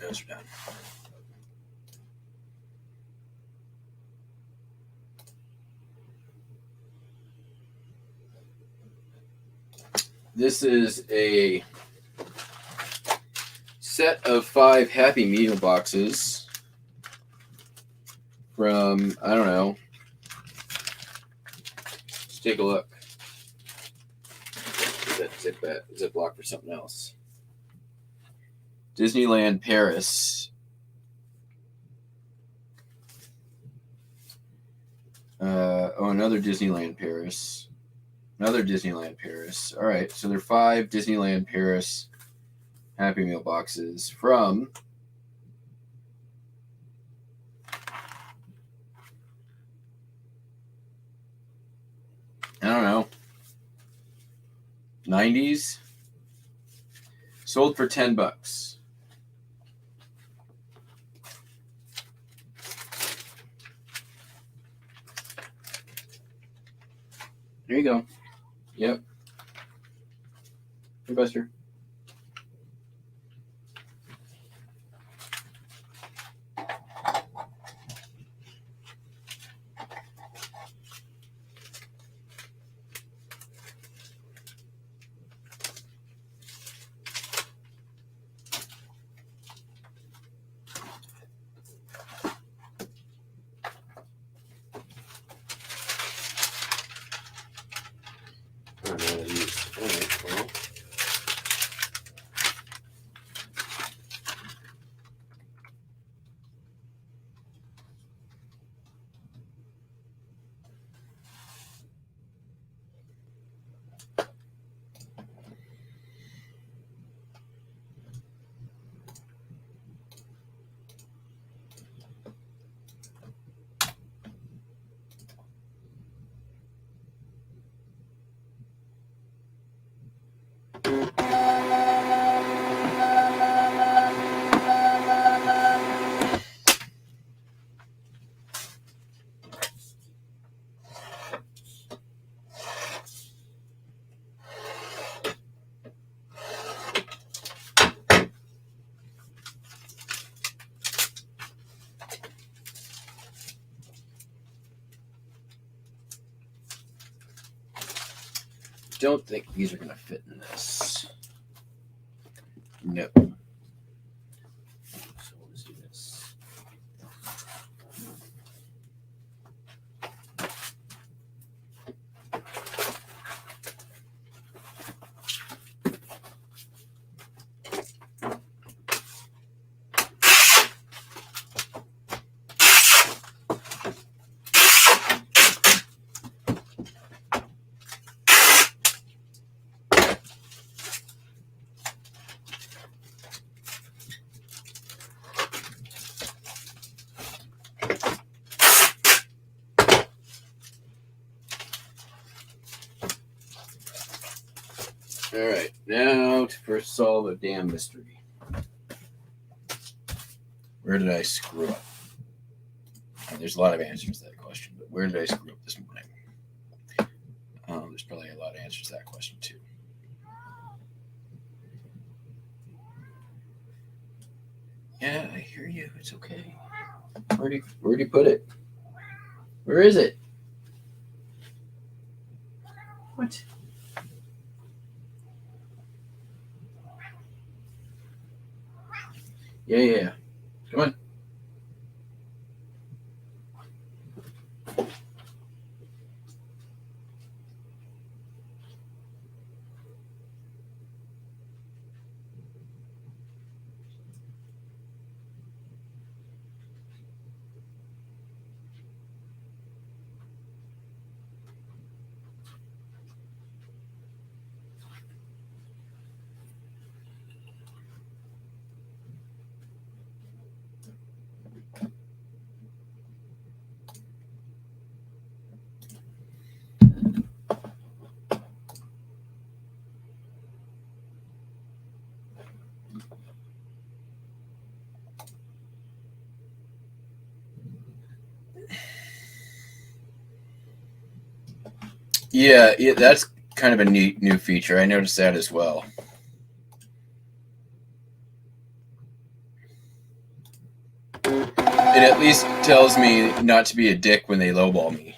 Those are done. This is a set of 5 Happy Meal boxes from, I don't know. Let's take a look. Is that Ziploc for something else? Disneyland Paris. Another Disneyland Paris. Another Disneyland Paris. All right, so there are 5 Disneyland Paris Happy Meal boxes from I don't know, 90s. Sold for $10. There you go. Yep. Hey, Buster. Don't think these are going to fit in this. No. So let's do this. All right, now to first solve a damn mystery. Where did I screw up? There's a lot of answers to that question, but where did I screw up this morning? There's probably a lot of answers to that question too. Yeah, I hear you. It's okay. Where'd you put it? Where is it? What? Yeah. Come on. Yeah, that's kind of a neat new feature. I noticed that as well. It at least tells me not to be a dick when they lowball me.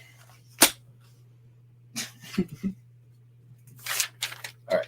All right.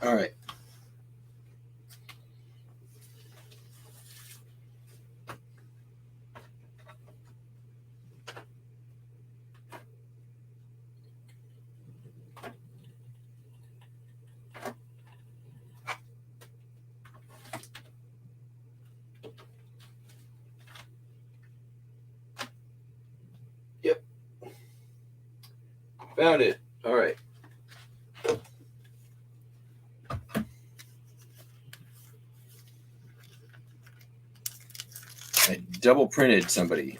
All right. Yep. Found it. All right. I double printed somebody.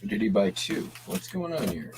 Or did he buy two? What's going on here?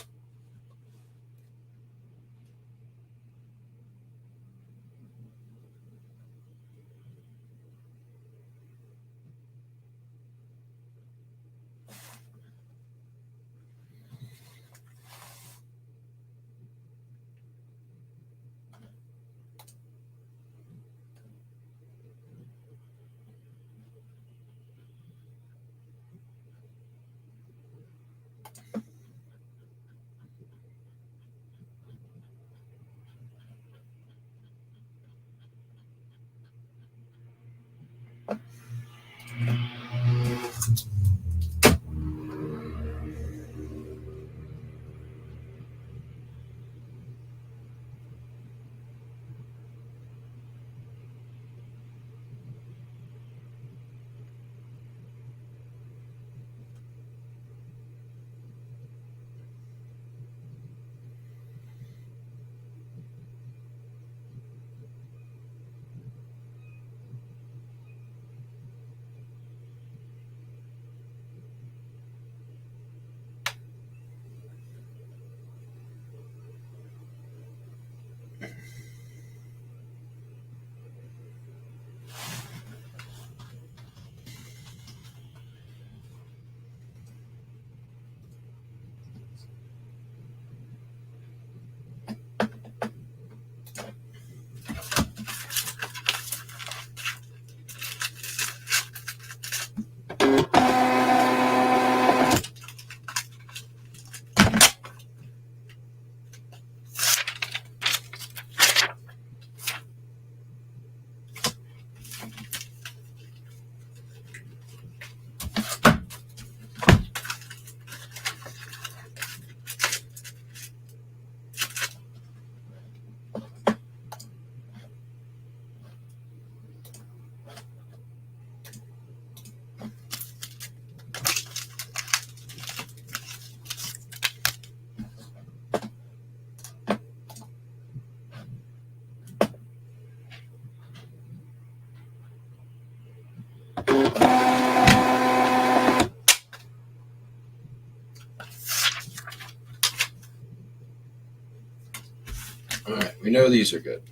All right, we know these are good.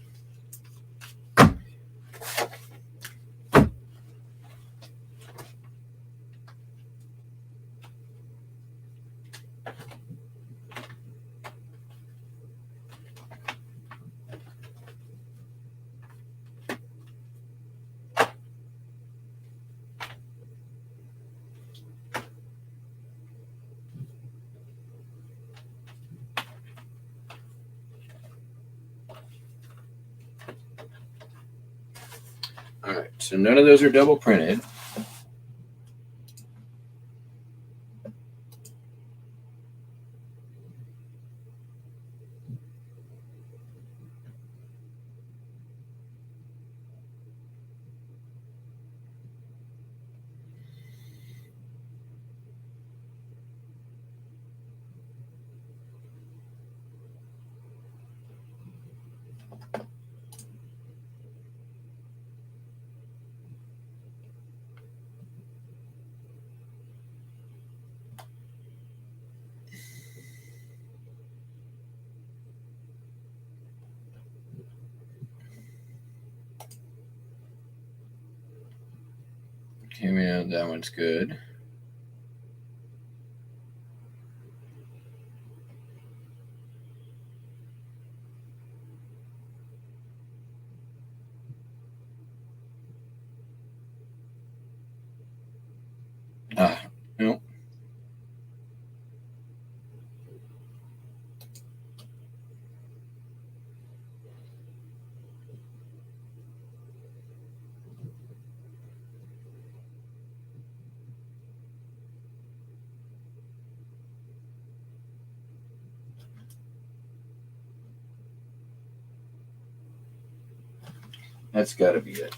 All right, so none of those are double printed. Okay, we know that one's good. No. That's got to be it.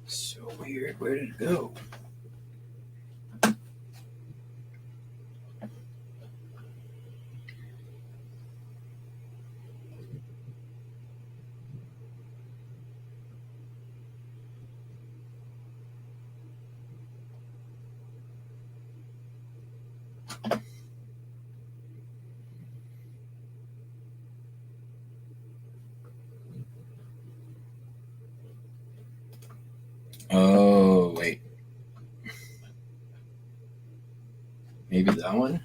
So weird. Where did it go? Oh, wait. Maybe that one?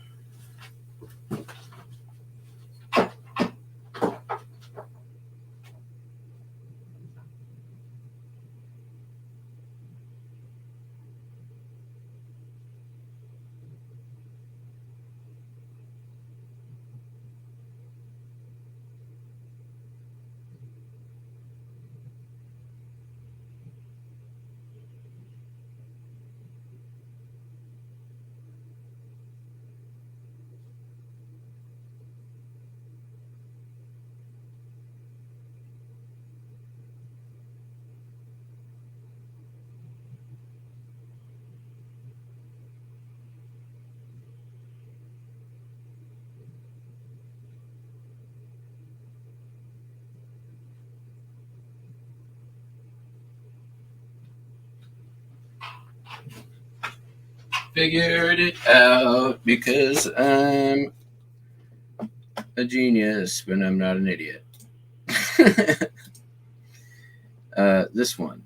Figured it out because I'm a genius, but I'm not an idiot. This one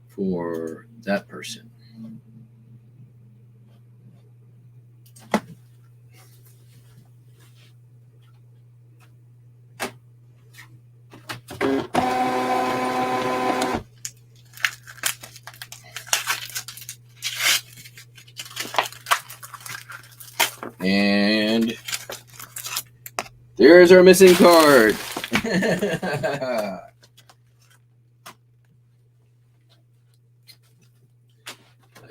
for that person. There's our missing card. Like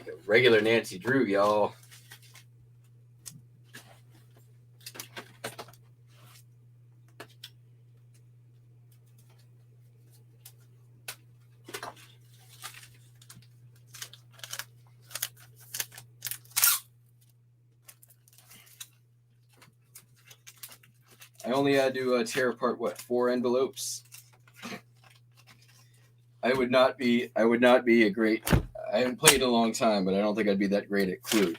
a regular Nancy Drew, y'all. I only had to tear apart what, 4 envelopes. I would not be a great. I haven't played in a long time, but I don't think I'd be that great at Clue.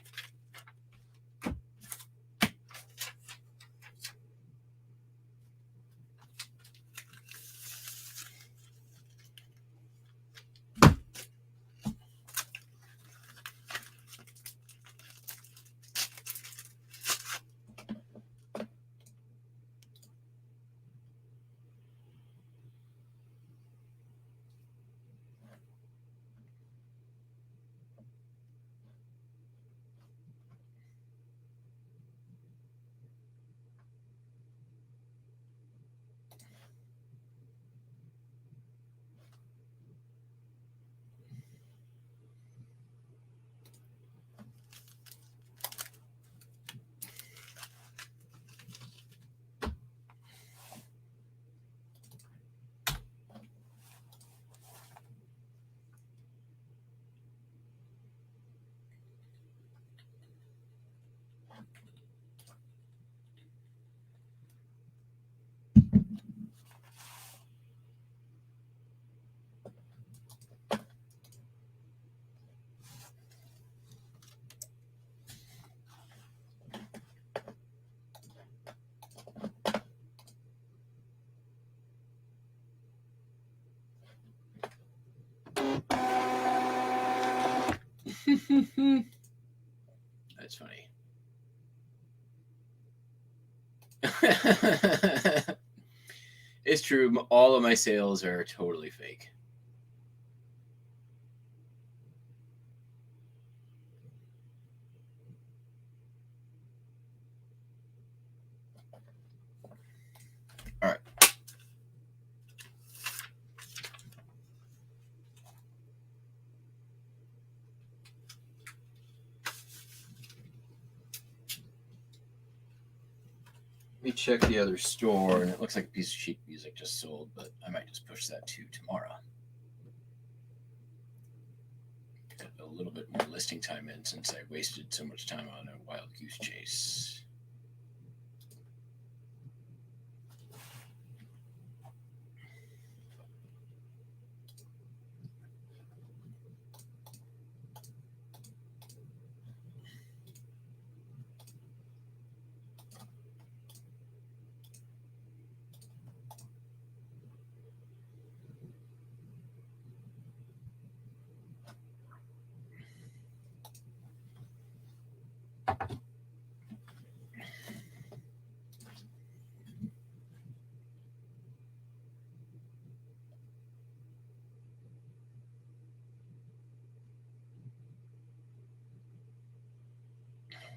That's funny. It's true. All of my sales are totally fake. All right. Let me check the other store, and it looks like a piece of sheet music just sold, but I might just push that to tomorrow. Get a little bit more listing time in since I wasted so much time on a wild goose chase.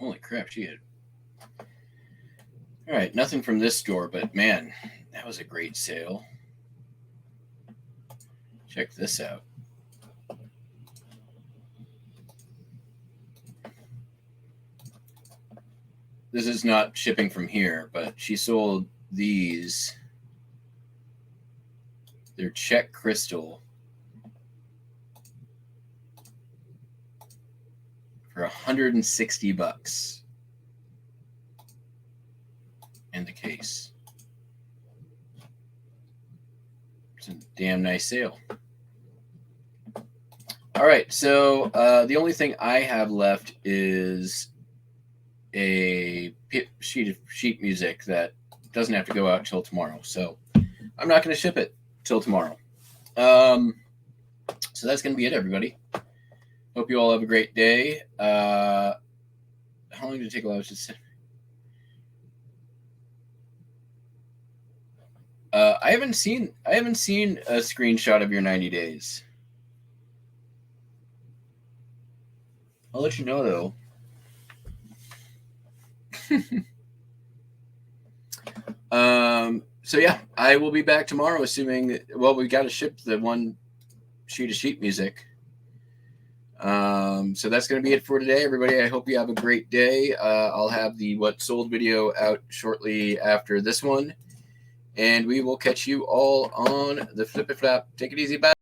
Holy crap, she had. All right, nothing from this store, but man, that was a great sale. Check this out. This is not shipping from here, but she sold these. They're Czech crystal for $160 in the case. It's a damn nice sale. All right, so the only thing I have left is a sheet music that doesn't have to go out till tomorrow. So I'm not going to ship it till tomorrow. So that's going to be it, everybody. Hope you all have a great day. How long did it take a while to send? I haven't seen a screenshot of your 90 days. I'll let you know though. So yeah, I will be back tomorrow, assuming, well, we got to ship the one sheet of sheet music. So that's going to be it for today, everybody. I hope you have a great day. I'll have the what sold video out shortly after this one, and we will catch you all on the Flip It Flap. Take it easy. Bye.